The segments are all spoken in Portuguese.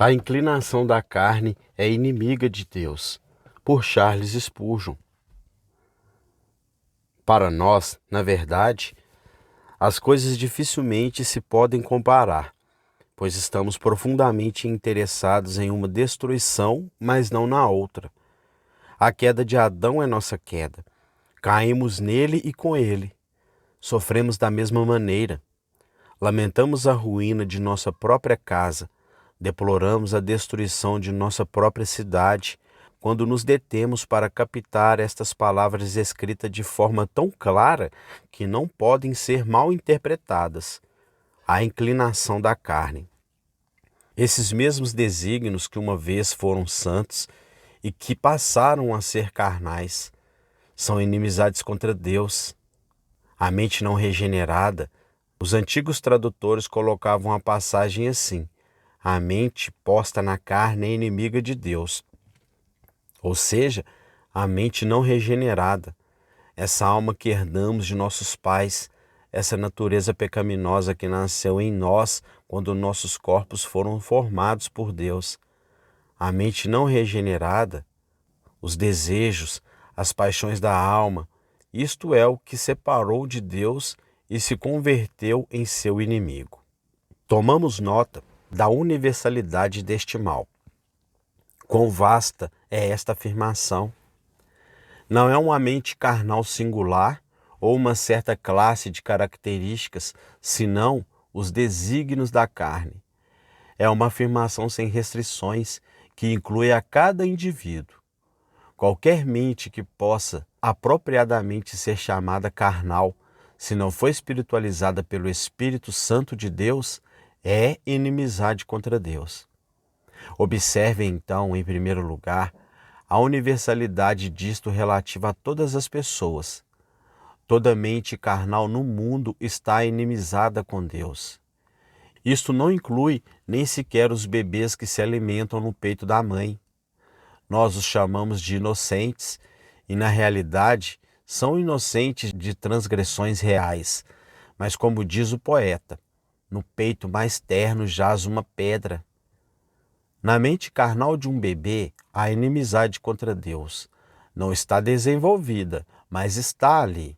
A inclinação da carne é inimiga de Deus, por Charles Spurgeon. Para nós, na verdade, as coisas dificilmente se podem comparar, pois estamos profundamente interessados em uma destruição, mas não na outra. A queda de Adão é nossa queda. Caímos nele e com ele. Sofremos da mesma maneira. Lamentamos a ruína de nossa própria casa. Deploramos a destruição de nossa própria cidade, quando nos detemos para captar estas palavras escritas de forma tão clara que não podem ser mal interpretadas. A inclinação da carne. Esses mesmos desígnios que uma vez foram santos e que passaram a ser carnais, são inimizades contra Deus. A mente não regenerada, os antigos tradutores colocavam a passagem assim: a mente posta na carne é inimiga de Deus. Ou seja, a mente não regenerada, essa alma que herdamos de nossos pais, essa natureza pecaminosa que nasceu em nós quando nossos corpos foram formados por Deus. A mente não regenerada, os desejos, as paixões da alma, isto é o que separou de Deus e se converteu em seu inimigo. Tomamos nota da universalidade deste mal. Quão vasta é esta afirmação! Não é uma mente carnal singular ou uma certa classe de características, senão os desígnios da carne. É uma afirmação sem restrições que inclui a cada indivíduo. Qualquer mente que possa apropriadamente ser chamada carnal, se não for espiritualizada pelo Espírito Santo de Deus, é inimizade contra Deus. Observe então, em primeiro lugar, a universalidade disto relativa a todas as pessoas. Toda mente carnal no mundo está inimizada com Deus. Isto não inclui nem sequer os bebês que se alimentam no peito da mãe. Nós os chamamos de inocentes e, na realidade, são inocentes de transgressões reais. Mas, como diz o poeta, no peito mais terno jaz uma pedra. Na mente carnal de um bebê, a inimizade contra Deus não está desenvolvida, mas está ali.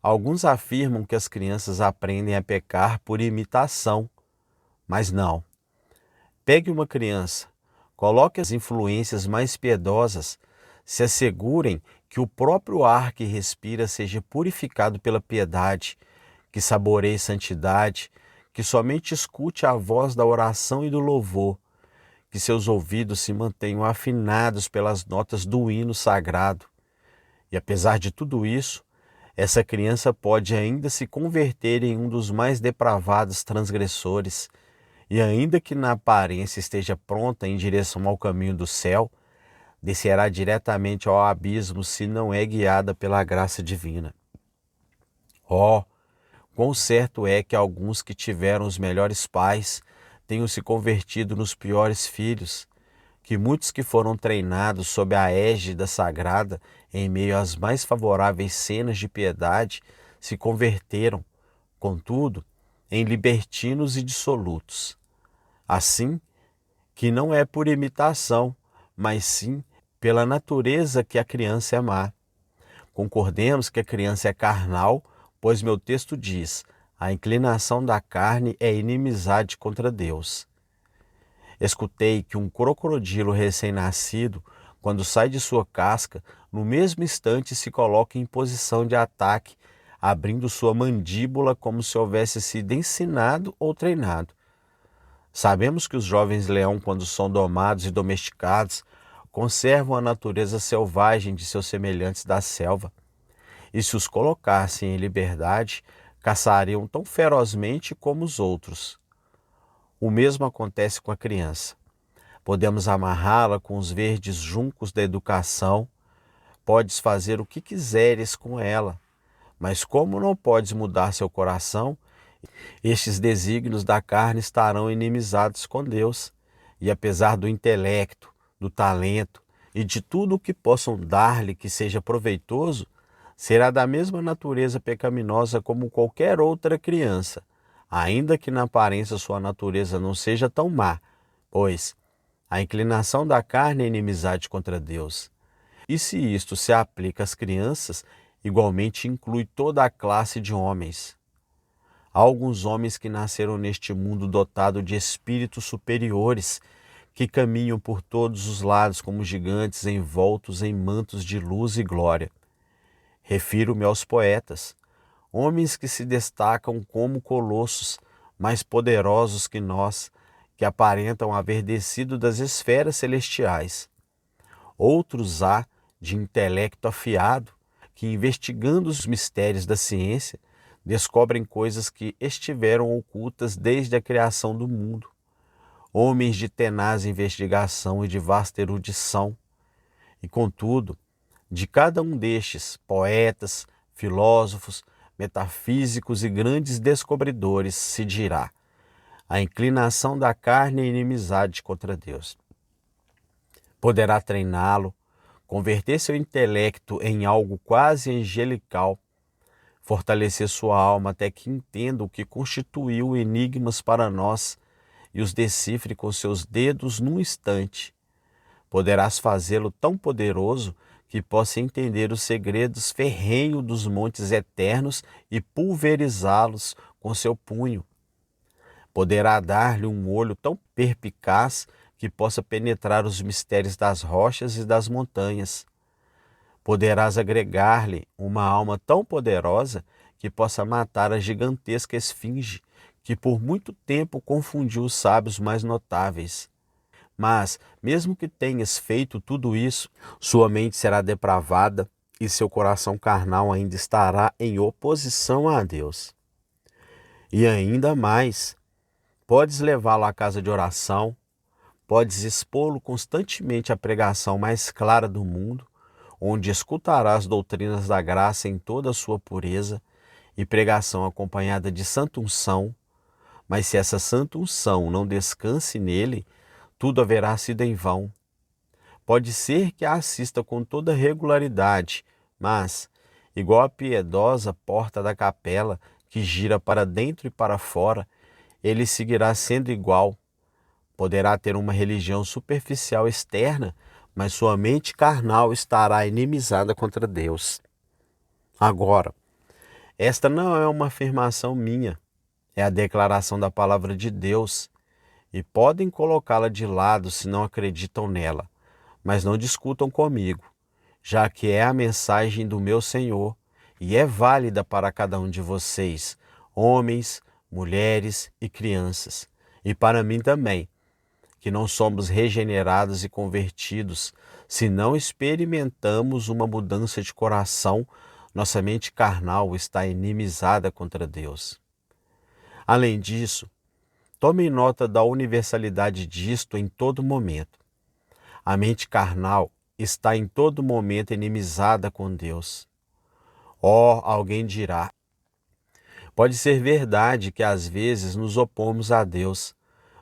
Alguns afirmam que as crianças aprendem a pecar por imitação, mas não. Pegue uma criança, coloque as influências mais piedosas, se assegurem que o próprio ar que respira seja purificado pela piedade, que saboreie santidade, que somente escute a voz da oração e do louvor, que seus ouvidos se mantenham afinados pelas notas do hino sagrado. E apesar de tudo isso, essa criança pode ainda se converter em um dos mais depravados transgressores, e ainda que na aparência esteja pronta em direção ao caminho do céu, descerá diretamente ao abismo se não é guiada pela graça divina. Oh, quão certo é que alguns que tiveram os melhores pais tenham se convertido nos piores filhos, que muitos que foram treinados sob a égide sagrada em meio às mais favoráveis cenas de piedade se converteram, contudo, em libertinos e dissolutos. Assim que não é por imitação, mas sim pela natureza que a criança é má. Concordemos que a criança é carnal, pois meu texto diz: a inclinação da carne é inimizade contra Deus. Escutei que um crocodilo recém-nascido, quando sai de sua casca, no mesmo instante se coloca em posição de ataque, abrindo sua mandíbula como se houvesse sido ensinado ou treinado. Sabemos que os jovens leão, quando são domados e domesticados, conservam a natureza selvagem de seus semelhantes da selva. E se os colocassem em liberdade, caçariam tão ferozmente como os outros. O mesmo acontece com a criança. Podemos amarrá-la com os verdes juncos da educação, podes fazer o que quiseres com ela, mas como não podes mudar seu coração, estes desígnios da carne estarão inimizados com Deus, e apesar do intelecto, do talento e de tudo o que possam dar-lhe que seja proveitoso, será da mesma natureza pecaminosa como qualquer outra criança, ainda que na aparência sua natureza não seja tão má, Pois a inclinação da carne é inimizade contra Deus. E se isto se aplica às crianças, igualmente inclui toda a classe de homens. Há alguns homens que nasceram neste mundo dotado de espíritos superiores, que caminham por todos os lados como gigantes envoltos em mantos de luz e glória. Refiro-me aos poetas, homens que se destacam como colossos, mais poderosos que nós, que aparentam haver descido das esferas celestiais. Outros há, de intelecto afiado, que, investigando os mistérios da ciência, descobrem coisas que estiveram ocultas desde a criação do mundo. Homens de tenaz investigação e de vasta erudição. E, contudo, de cada um destes, poetas, filósofos, metafísicos e grandes descobridores, se dirá: a inclinação da carne é inimizade contra Deus. Poderá treiná-lo, converter seu intelecto em algo quase angelical, fortalecer sua alma até que entenda o que constituiu enigmas para nós e os decifre com seus dedos num instante. Poderás fazê-lo tão poderoso que possa entender os segredos ferrenhos dos montes eternos e pulverizá-los com seu punho. Poderá dar-lhe um olho tão perspicaz que possa penetrar os mistérios das rochas e das montanhas. Poderás agregar-lhe uma alma tão poderosa que possa matar a gigantesca esfinge, que por muito tempo confundiu os sábios mais notáveis. Mas, mesmo que tenhas feito tudo isso, sua mente será depravada e seu coração carnal ainda estará em oposição a Deus. E ainda mais, podes levá-lo à casa de oração, podes expô-lo constantemente à pregação mais clara do mundo, onde escutarás as doutrinas da graça em toda a sua pureza e pregação acompanhada de santa unção, mas se essa santa unção não descanse nele, tudo haverá sido em vão. Pode ser que a assista com toda regularidade, mas, igual a piedosa porta da capela que gira para dentro e para fora, ele seguirá sendo igual. Poderá ter uma religião superficial externa, mas sua mente carnal estará inimizada contra Deus. Agora, esta não é uma afirmação minha, é a declaração da palavra de Deus, e podem colocá-la de lado se não acreditam nela, mas não discutam comigo, já que é a mensagem do meu Senhor e é válida para cada um de vocês, homens, mulheres e crianças, e para mim também, que não somos regenerados e convertidos se não experimentamos uma mudança de coração. Nossa mente carnal está inimizada contra Deus. Além disso, tomem nota da universalidade disto em todo momento. A mente carnal está em todo momento inimizada com Deus. Alguém dirá: pode ser verdade que às vezes nos opomos a Deus,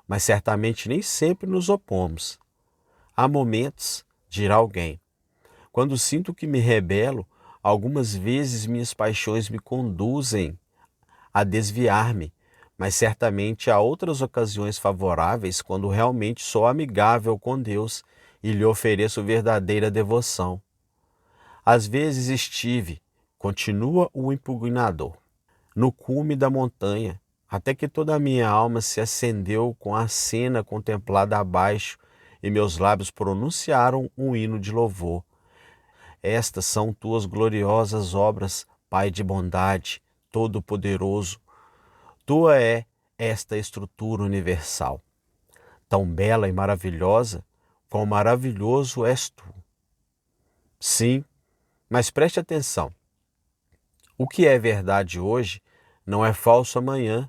mas certamente nem sempre nos opomos. Há momentos, dirá alguém, quando sinto que me rebelo, algumas vezes minhas paixões me conduzem a desviar-me, mas certamente há outras ocasiões favoráveis quando realmente sou amigável com Deus e lhe ofereço verdadeira devoção. Às vezes estive, continua o impugnador, no cume da montanha, até que toda a minha alma se acendeu com a cena contemplada abaixo e meus lábios pronunciaram um hino de louvor. Estas são tuas gloriosas obras, Pai de bondade, Todo-Poderoso. Tua é esta estrutura universal, tão bela e maravilhosa, quão maravilhoso és tu. Sim, mas preste atenção. O que é verdade hoje não é falso amanhã.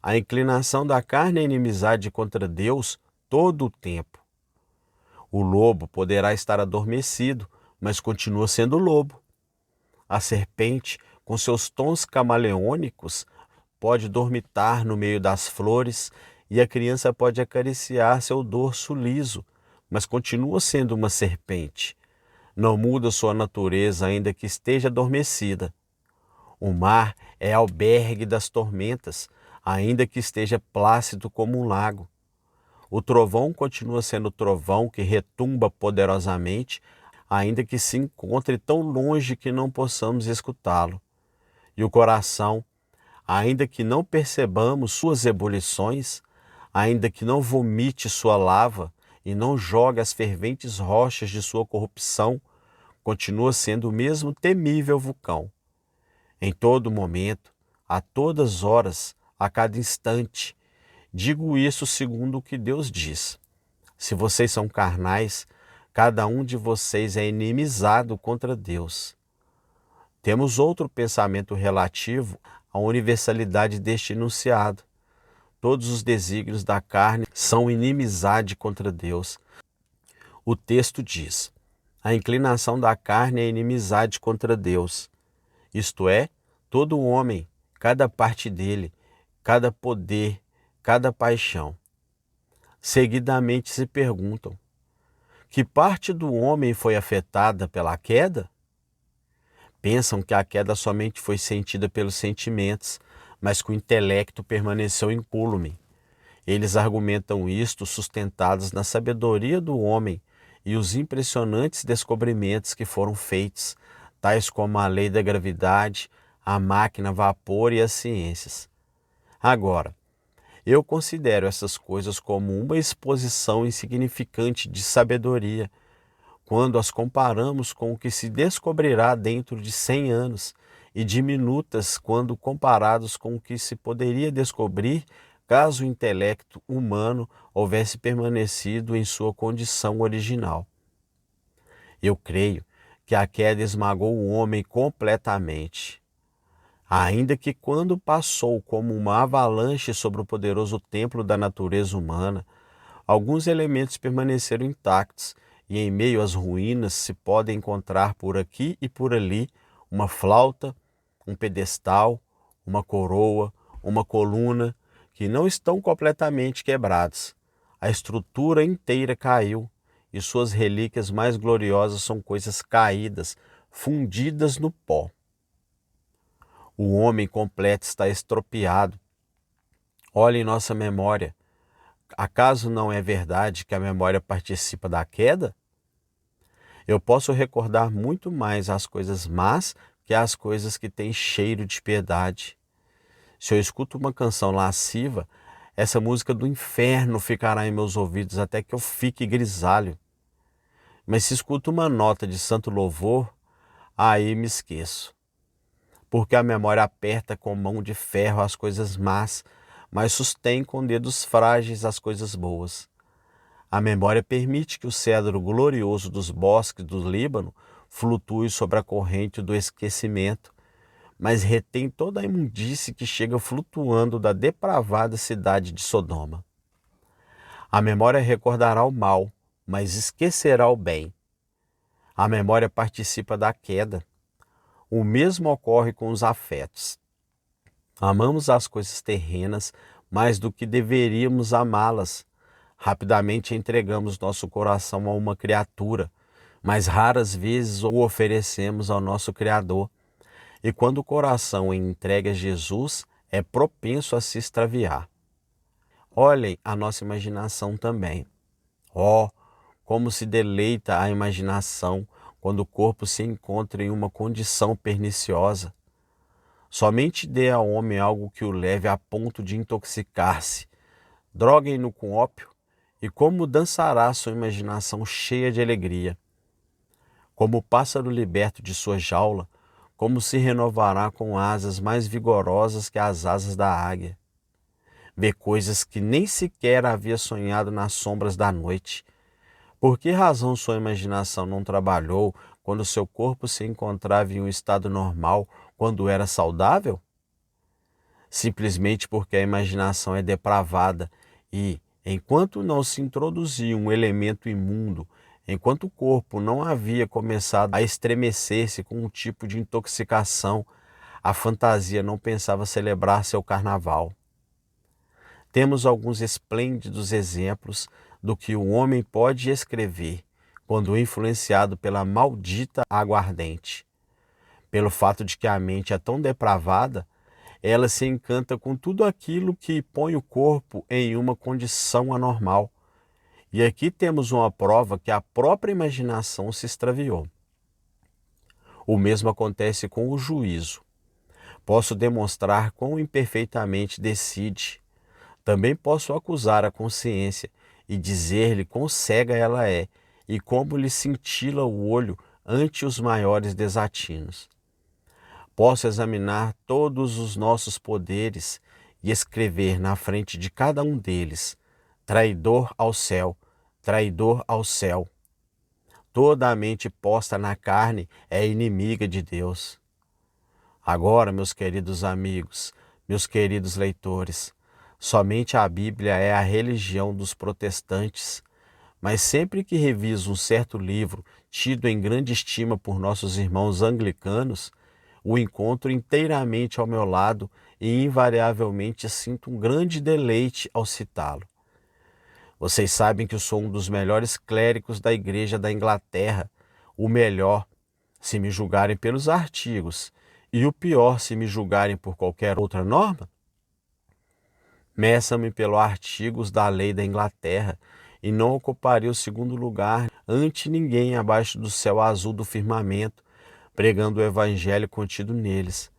A inclinação da carne é inimizade contra Deus todo o tempo. O lobo poderá estar adormecido, mas continua sendo lobo. A serpente, com seus tons camaleônicos, pode dormitar no meio das flores e a criança pode acariciar seu dorso liso, mas continua sendo uma serpente. Não muda sua natureza ainda que esteja adormecida. O mar é albergue das tormentas, ainda que esteja plácido como um lago. O trovão continua sendo o trovão que retumba poderosamente, ainda que se encontre tão longe que não possamos escutá-lo. E o coração, ainda que não percebamos suas ebulições, ainda que não vomite sua lava e não jogue as ferventes rochas de sua corrupção, continua sendo o mesmo temível vulcão. Em todo momento, a todas horas, a cada instante, digo isso segundo o que Deus diz. Se vocês são carnais, cada um de vocês é inimizado contra Deus. Temos outro pensamento relativo à universalidade deste enunciado. Todos os desígnios da carne são inimizade contra Deus. O texto diz: a inclinação da carne é inimizade contra Deus. Isto é, todo homem, cada parte dele, cada poder, cada paixão. Seguidamente se perguntam: que parte do homem foi afetada pela queda? Pensam que a queda somente foi sentida pelos sentimentos, mas que o intelecto permaneceu incólume. Eles argumentam isto sustentados na sabedoria do homem e os impressionantes descobrimentos que foram feitos, tais como a lei da gravidade, a máquina a vapor e as ciências. Agora, eu considero essas coisas como uma exposição insignificante de sabedoria, quando as comparamos com o que se descobrirá dentro de 100 anos, e diminutas quando comparados com o que se poderia descobrir caso o intelecto humano houvesse permanecido em sua condição original. Eu creio que a queda esmagou o homem completamente, ainda que quando passou como uma avalanche sobre o poderoso templo da natureza humana, alguns elementos permaneceram intactos, e em meio às ruínas se pode encontrar por aqui e por ali uma flauta, um pedestal, uma coroa, uma coluna, que não estão completamente quebrados. A estrutura inteira caiu, e suas relíquias mais gloriosas são coisas caídas, fundidas no pó. O homem completo está estropiado. Olhe em nossa memória. Acaso não é verdade que a memória participa da queda? Eu posso recordar muito mais as coisas más que as coisas que têm cheiro de piedade. Se eu escuto uma canção lasciva, essa música do inferno ficará em meus ouvidos até que eu fique grisalho. Mas se escuto uma nota de santo louvor, aí me esqueço. Porque a memória aperta com mão de ferro as coisas más, mas sustém com dedos frágeis as coisas boas. A memória permite que o cedro glorioso dos bosques do Líbano flutue sobre a corrente do esquecimento, mas retém toda a imundície que chega flutuando da depravada cidade de Sodoma. A memória recordará o mal, mas esquecerá o bem. A memória participa da queda. O mesmo ocorre com os afetos. Amamos as coisas terrenas mais do que deveríamos amá-las. Rapidamente entregamos nosso coração a uma criatura, mas raras vezes o oferecemos ao nosso Criador. E quando o coração é entregue a Jesus, é propenso a se extraviar. Olhem a nossa imaginação também. Oh, como se deleita a imaginação quando o corpo se encontra em uma condição perniciosa. Somente dê ao homem algo que o leve a ponto de intoxicar-se. Droguem-no com ópio, e como dançará sua imaginação cheia de alegria. Como o pássaro liberto de sua jaula, como se renovará com asas mais vigorosas que as asas da águia. Vê coisas que nem sequer havia sonhado nas sombras da noite. Por que razão sua imaginação não trabalhou quando seu corpo se encontrava em um estado normal, quando era saudável? Simplesmente porque a imaginação é depravada e, enquanto não se introduzia um elemento imundo, enquanto o corpo não havia começado a estremecer-se com um tipo de intoxicação, a fantasia não pensava celebrar seu carnaval. Temos alguns esplêndidos exemplos do que o homem pode escrever quando influenciado pela maldita aguardente. Pelo fato de que a mente é tão depravada, ela se encanta com tudo aquilo que põe o corpo em uma condição anormal, E aqui temos uma prova que a própria imaginação se extraviou. O mesmo acontece com o juízo. Posso demonstrar quão imperfeitamente decide. Também posso acusar a consciência e dizer-lhe quão cega ela é e como lhe cintila o olho ante os maiores desatinos. Posso examinar todos os nossos poderes e escrever na frente de cada um deles: traidor ao céu, traidor ao céu. Toda a mente posta na carne é inimiga de Deus. Agora, meus queridos amigos, meus queridos leitores, somente a Bíblia é a religião dos protestantes, mas sempre que reviso um certo livro tido em grande estima por nossos irmãos anglicanos, o encontro inteiramente ao meu lado e invariavelmente sinto um grande deleite ao citá-lo. Vocês sabem que eu sou um dos melhores clérigos da Igreja da Inglaterra, o melhor, se me julgarem pelos artigos, e o pior, se me julgarem por qualquer outra norma? Meçam-me pelos artigos da lei da Inglaterra, e não ocuparei o segundo lugar ante ninguém abaixo do céu azul do firmamento, pregando o evangelho contido neles.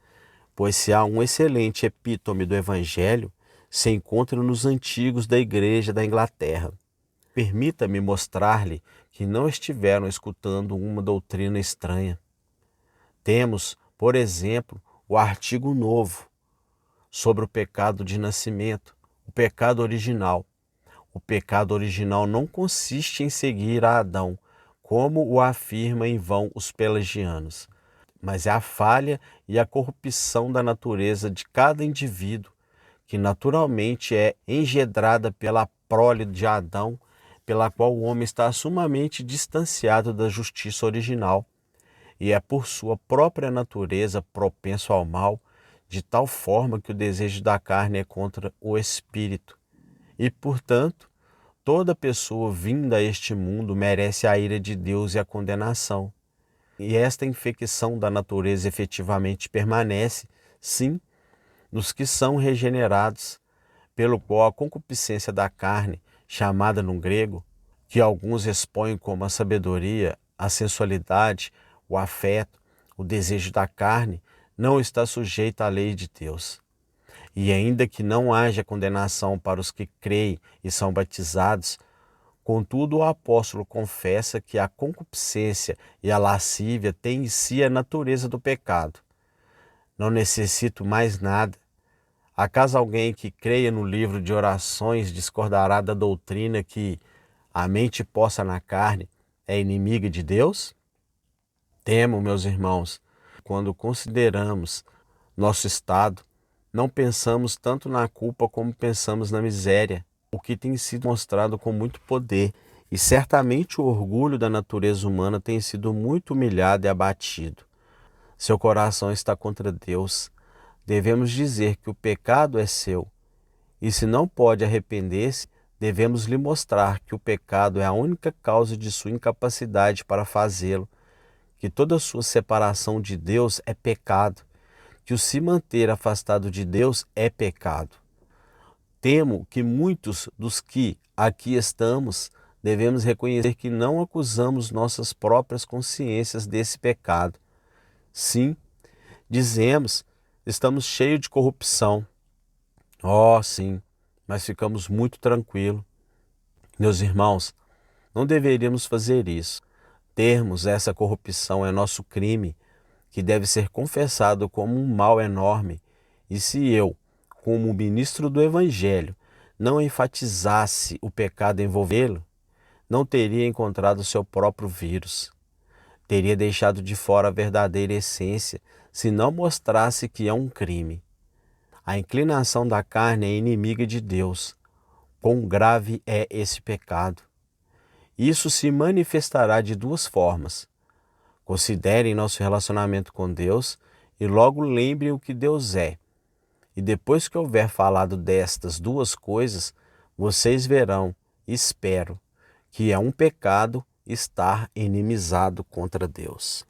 Pois se há um excelente epítome do evangelho, se encontra nos antigos da Igreja da Inglaterra. Permita-me mostrar-lhe que não estiveram escutando uma doutrina estranha. Temos, por exemplo, o artigo novo sobre o pecado de nascimento, o pecado original. O pecado original não consiste em seguir a Adão, como o afirma em vão os pelagianos, mas é a falha e a corrupção da natureza de cada indivíduo, que naturalmente é engendrada pela prole de Adão, pela qual o homem está sumamente distanciado da justiça original, e é por sua própria natureza propenso ao mal, de tal forma que o desejo da carne é contra o espírito. E, portanto, toda pessoa vinda a este mundo merece a ira de Deus e a condenação. E esta infecção da natureza efetivamente permanece, sim, nos que são regenerados, pelo qual a concupiscência da carne, chamada no grego, que alguns expõem como a sabedoria, a sensualidade, o afeto, o desejo da carne, não está sujeita à lei de Deus. E ainda que não haja condenação para os que creem e são batizados, contudo o apóstolo confessa que a concupiscência e a lascívia têm em si a natureza do pecado. Não necessito mais nada. Acaso alguém que creia no livro de orações discordará da doutrina que a mente posta na carne é inimiga de Deus? Temo, meus irmãos, quando consideramos nosso estado, não pensamos tanto na culpa como pensamos na miséria, o que tem sido mostrado com muito poder, e certamente o orgulho da natureza humana tem sido muito humilhado e abatido. Seu coração está contra Deus. Devemos dizer que o pecado é seu, e se não pode arrepender-se, devemos lhe mostrar que o pecado é a única causa de sua incapacidade para fazê-lo, que toda sua separação de Deus é pecado, que o se manter afastado de Deus é pecado. Temo que muitos dos que aqui estamos devemos reconhecer que não acusamos nossas próprias consciências desse pecado. Sim, dizemos, estamos cheios de corrupção. Oh, sim, mas ficamos muito tranquilos. Meus irmãos, não deveríamos fazer isso. Termos essa corrupção é nosso crime, que deve ser confessado como um mal enorme. E se eu, como ministro do Evangelho, não enfatizasse o pecado envolvê-lo, não teria encontrado seu próprio vírus. Teria deixado de fora a verdadeira essência, se não mostrasse que é um crime. A inclinação da carne é inimiga de Deus. Quão grave é esse pecado? Isso se manifestará de duas formas. Considerem nosso relacionamento com Deus e logo lembrem o que Deus é. E depois que houver falado destas duas coisas, vocês verão, espero, que é um pecado estar inimizado contra Deus.